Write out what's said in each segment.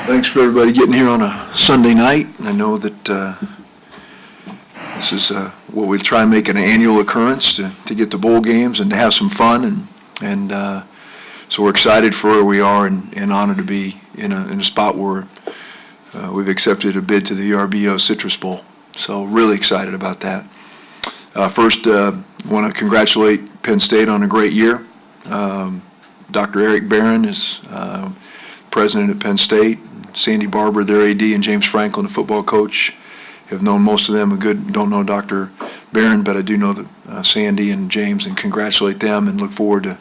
Thanks for everybody getting here on a Sunday night. I know that this is what we try and make an annual occurrence to get to bowl games and to have some fun, and so we're excited for where we are and honored to be in a spot where we've accepted a bid to the VRBO Citrus Bowl. So really excited about that. First, want to congratulate Penn State on a great year. Dr. Eric Barron is president at Penn State. Sandy Barber, their AD, and James Franklin, the football coach, have known most of them. Don't know Dr. Barron, but I do know that Sandy and James, and congratulate them and look forward to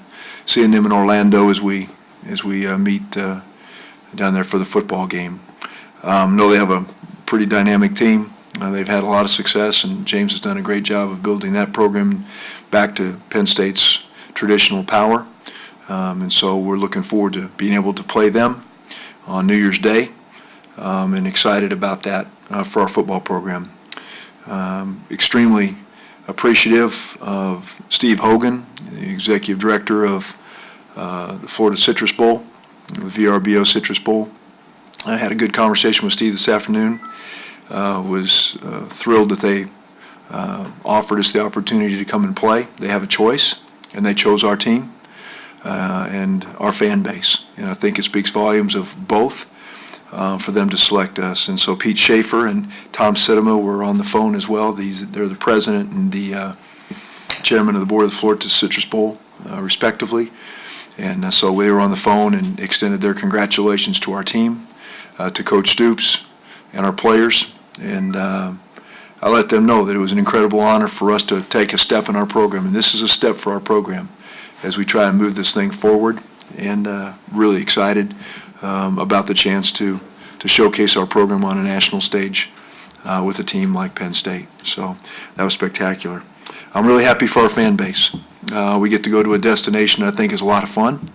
seeing them in Orlando as we meet down there for the football game. Know they have a pretty dynamic team. They've had a lot of success, and James has done a great job of building that program back to Penn State's traditional power. And so we're looking forward to being able to play them on New Year's Day, and excited about that for our football program. Extremely appreciative of Steve Hogan, the executive director of the Florida Citrus Bowl, the VRBO Citrus Bowl. I had a good conversation with Steve this afternoon. Was thrilled that they offered us the opportunity to come and play. They have a choice, and they chose our team and our fan base. And I think it speaks volumes of both for them to select us. And so Pete Schaefer and Tom Sidema were on the phone as well. They're the president and the chairman of the board of the Florida Citrus Bowl, respectively. And so they were on the phone and extended their congratulations to our team, to Coach Stoops and our players. And I let them know that it was an incredible honor for us to take a step in our program. And this is a step for our program as we try and move this thing forward, and really excited about the chance to showcase our program on a national stage with a team like Penn State. So that was spectacular. I'm really happy for our fan base. We get to go to a destination I think is a lot of fun,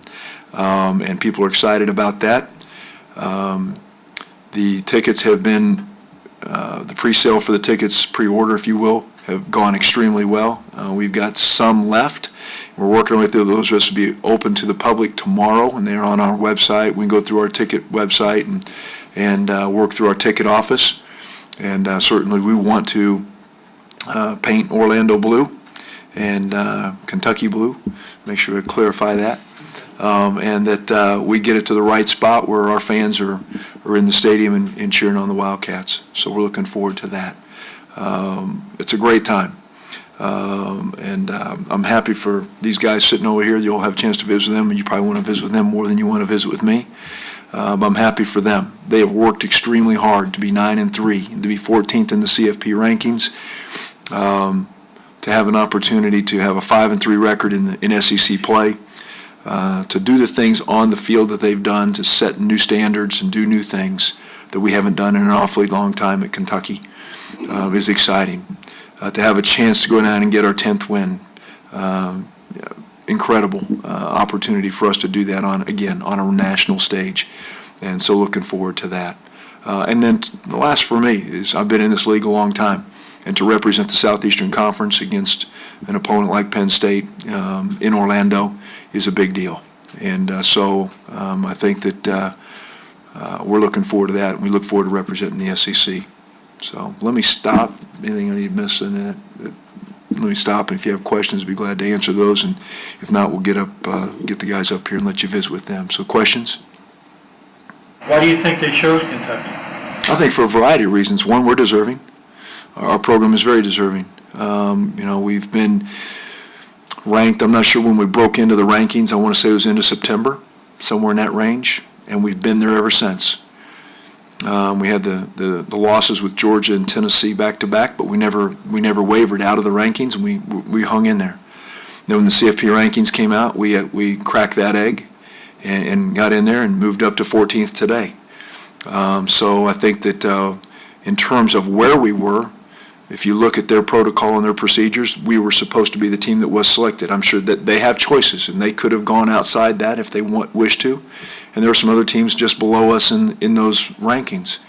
and people are excited about that. The tickets have been, the pre-sale for the tickets, pre-order if you will, have gone extremely well. We've got some left. We're working our way through those. Those will be open to the public tomorrow, and they're on our website. We can go through our ticket website and work through our ticket office. And certainly we want to paint Orlando blue and Kentucky blue. Make sure we clarify that. And that we get it to the right spot where our fans are in the stadium and cheering on the Wildcats. So we're looking forward to that. It's a great time. And I'm happy for these guys sitting over here. You'll have a chance to visit them, and you probably want to visit with them more than you want to visit with me. But I'm happy for them. They have worked extremely hard to be 9-3, and to be 14th in the CFP rankings, to have an opportunity to have a 5-3 record in SEC play, to do the things on the field that they've done, to set new standards and do new things that we haven't done in an awfully long time at Kentucky, is exciting. To have a chance to go down and get our 10th win, incredible opportunity for us to do that on a national stage, and so looking forward to that. And then the last for me is I've been in this league a long time, and to represent the Southeastern Conference against an opponent like Penn State in Orlando is a big deal. And so I think that we're looking forward to that, and we look forward to representing the SEC. So let me stop. Anything I need to miss in that? Let me stop, and if you have questions, I'd be glad to answer those. And if not, we'll get the guys up here and let you visit with them. So questions? Why do you think they chose Kentucky? I think for a variety of reasons. One, we're deserving. Our program is very deserving. We've been ranked. I'm not sure when we broke into the rankings. I want to say it was into September, somewhere in that range, and we've been there ever since. We had the losses with Georgia and Tennessee back to back, but we never wavered out of the rankings, and we hung in there. Then when the CFP rankings came out, we cracked that egg and got in there and moved up to 14th today. So I think that in terms of where we were, if you look at their protocol and their procedures, we were supposed to be the team that was selected. I'm sure that they have choices, and they could have gone outside that if they wished to. And there were some other teams just below us in those rankings.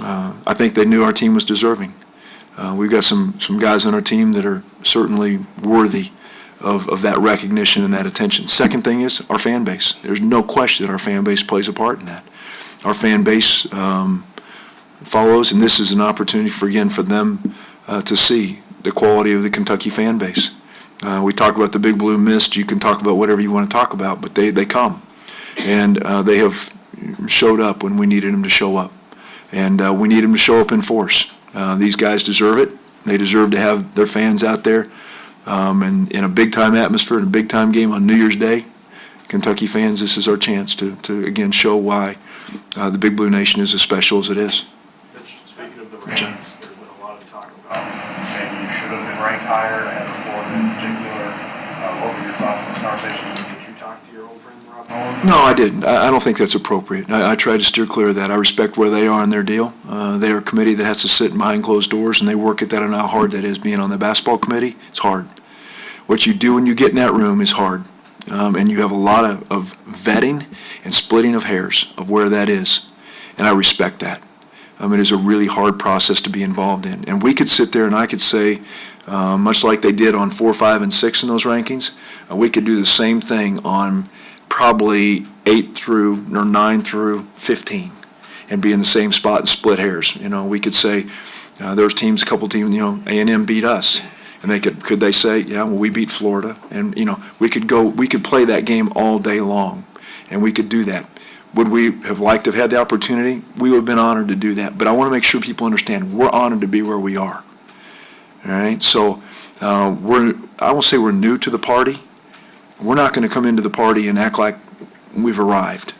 I think they knew our team was deserving. We've got some guys on our team that are certainly worthy of that recognition and that attention. Second thing is our fan base. There's no question that our fan base plays a part in that. our fan base follows, and this is an opportunity for them to see the quality of the Kentucky fan base. We talk about the Big Blue Mist. You can talk about whatever you want to talk about, but they come, and they have showed up when we needed them to show up, and we need them to show up in force. These guys deserve it. They deserve to have their fans out there, and in a big-time atmosphere, in a big-time game on New Year's Day. Kentucky fans, this is our chance to again show why the Big Blue Nation is as special as it is. Mitch, speaking of the rankings, there's been a lot of talk about maybe you should have been ranked higher ahead of Florida in particular. What were your thoughts on this conversation? Did you talk to your old friend Rob Nolan? No, I didn't. I don't think that's appropriate. I try to steer clear of that. I respect where they are in their deal. They are a committee that has to sit behind closed doors, and they work at that. And how hard that is being on the basketball committee. It's hard. What you do when you get in that room is hard. And you have a lot of vetting and splitting of hairs of where that is, and I respect that. It is a really hard process to be involved in. And we could sit there and I could say, much like they did on 4, 5, and 6 in those rankings, we could do the same thing on probably 9 through 15 and be in the same spot and split hairs. We could say there's teams, a couple teams, A&M beat us. And could they say, yeah, well, we beat Florida, and we could play that game all day long, and we could do that. Would we have liked to have had the opportunity? We would have been honored to do that. But I want to make sure people understand we're honored to be where we are. All right, so I won't say we're new to the party. We're not going to come into the party and act like we've arrived.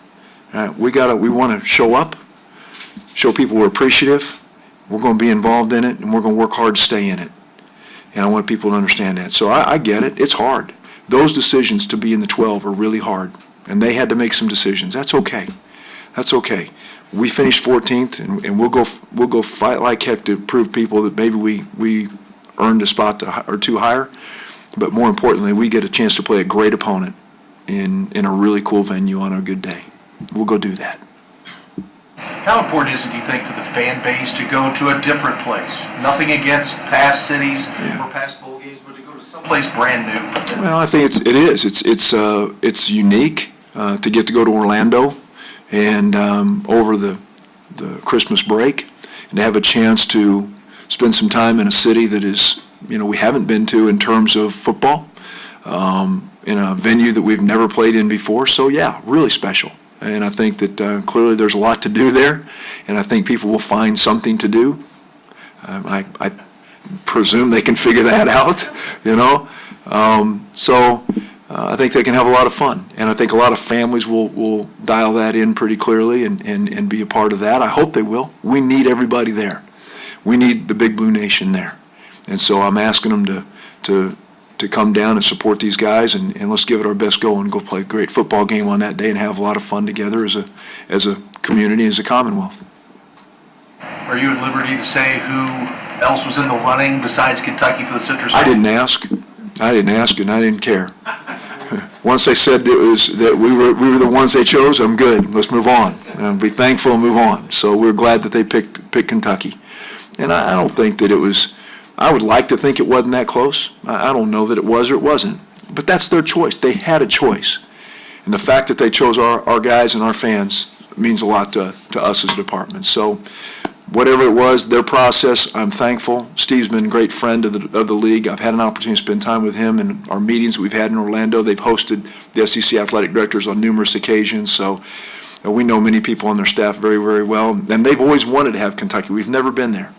All right, we want to show up, show people we're appreciative. We're going to be involved in it, and we're going to work hard to stay in it. And I want people to understand that. So I get it. It's hard. Those decisions to be in the 12 are really hard. And they had to make some decisions. That's okay. That's okay. We finished 14th, and we'll go fight like heck to prove people that maybe we earned a spot or two higher. But more importantly, we get a chance to play a great opponent in a really cool venue on a good day. We'll go do that. How important is it, do you think, for the fan base to go to a different place? Nothing against past cities or past bowl games, but to go to someplace brand new for them. Well, I think it is. It's unique to get to go to Orlando and over the Christmas break, and to have a chance to spend some time in a city that is we haven't been to in terms of football, in a venue that we've never played in before. So yeah, really special. And I think that clearly there's a lot to do there, and I think people will find something to do. I presume they can figure that out, So I think they can have a lot of fun, and I think a lot of families will dial that in pretty clearly and be a part of that. I hope they will. We need everybody there. We need the Big Blue Nation there, and so I'm asking them to come down and support these guys, and let's give it our best go and go play a great football game on that day and have a lot of fun together as a community, as a Commonwealth. Are you at liberty to say who else was in the running besides Kentucky for the Citrus Bowl? I didn't ask, and I didn't care. Once they said that we were the ones they chose, I'm good. Let's move on. And be thankful and move on. So we're glad that they picked Kentucky. And I don't think that it was. I would like to think it wasn't that close. I don't know that it was or it wasn't. But that's their choice. They had a choice. And the fact that they chose our guys and our fans means a lot to us as a department. So whatever it was, their process, I'm thankful. Steve's been a great friend of the league. I've had an opportunity to spend time with him in our meetings we've had in Orlando. They've hosted the SEC athletic directors on numerous occasions. So we know many people on their staff very, very well. And they've always wanted to have Kentucky. We've never been there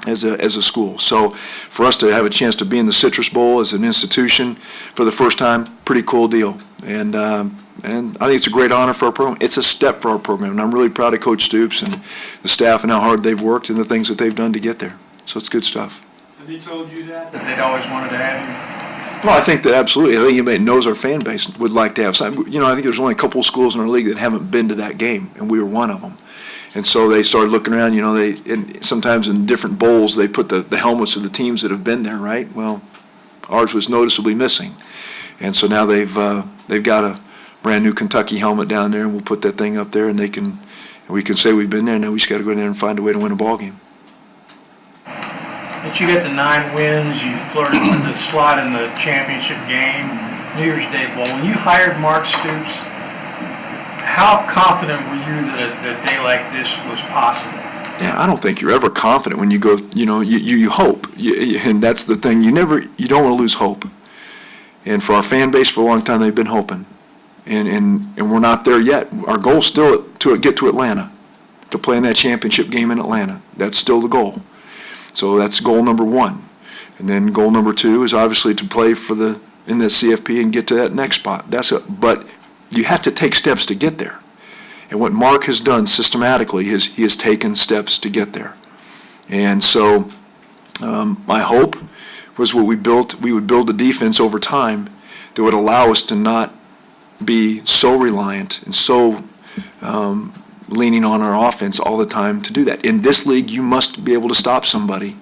as a school. So for us to have a chance to be in the Citrus Bowl as an institution for the first time, pretty cool deal. And I think it's a great honor for our program. It's a step for our program, and I'm really proud of Coach Stoops and the staff and how hard they've worked and the things that they've done to get there. So it's good stuff. Have they told you that they'd always wanted to have you? Well, I think that absolutely. I think anybody knows our fan base would like to have some. I think there's only a couple of schools in our league that haven't been to that game, and we were one of them. And so they started looking around, and sometimes in different bowls they put the helmets of the teams that have been there, right? Well, ours was noticeably missing. And so now they've got a brand new Kentucky helmet down there, and we'll put that thing up there, and we can say we've been there. Now we just got to go in there and find a way to win a ball game. But you got the 9 wins, you flirted with the slot in the championship game, New Year's Day Bowl. When you hired Mark Stoops, How confident were you that a day like this was possible? Yeah, I don't think you're ever confident when you go, you hope. And that's the thing, you don't want to lose hope. And for our fan base for a long time, they've been hoping. And we're not there yet. Our goal is still to get to Atlanta, to play in that championship game in Atlanta. That's still the goal. So that's goal number one. And then goal number two is obviously to play in the CFP and get to that next spot. But you have to take steps to get there. And what Mark has done systematically is he has taken steps to get there. And so my hope was we would build a defense over time that would allow us to not be so reliant and so leaning on our offense all the time to do that. In this league, you must be able to stop somebody.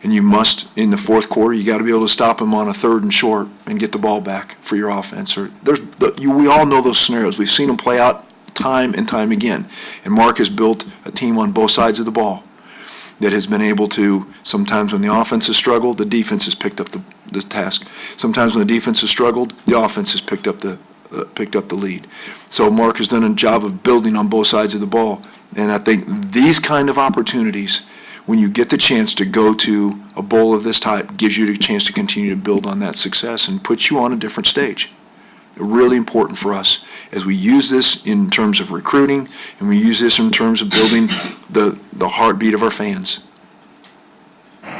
And you must, in the fourth quarter, you got to be able to stop them on a 3rd and short and get the ball back for your offense. We all know those scenarios. We've seen them play out time and time again. And Mark has built a team on both sides of the ball that has been able to, sometimes when the offense has struggled, the defense has picked up the task. Sometimes when the defense has struggled, the offense has picked up the lead. So Mark has done a job of building on both sides of the ball. And I think these kind of opportunities, when you get the chance to go to a bowl of this type, gives you the chance to continue to build on that success and puts you on a different stage. Really important for us as we use this in terms of recruiting and we use this in terms of building the heartbeat of our fans. Good.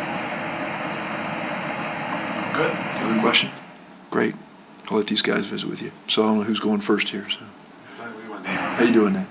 Other question? Great. I'll let these guys visit with you. So I don't know who's going first here. So how you doing, Nate?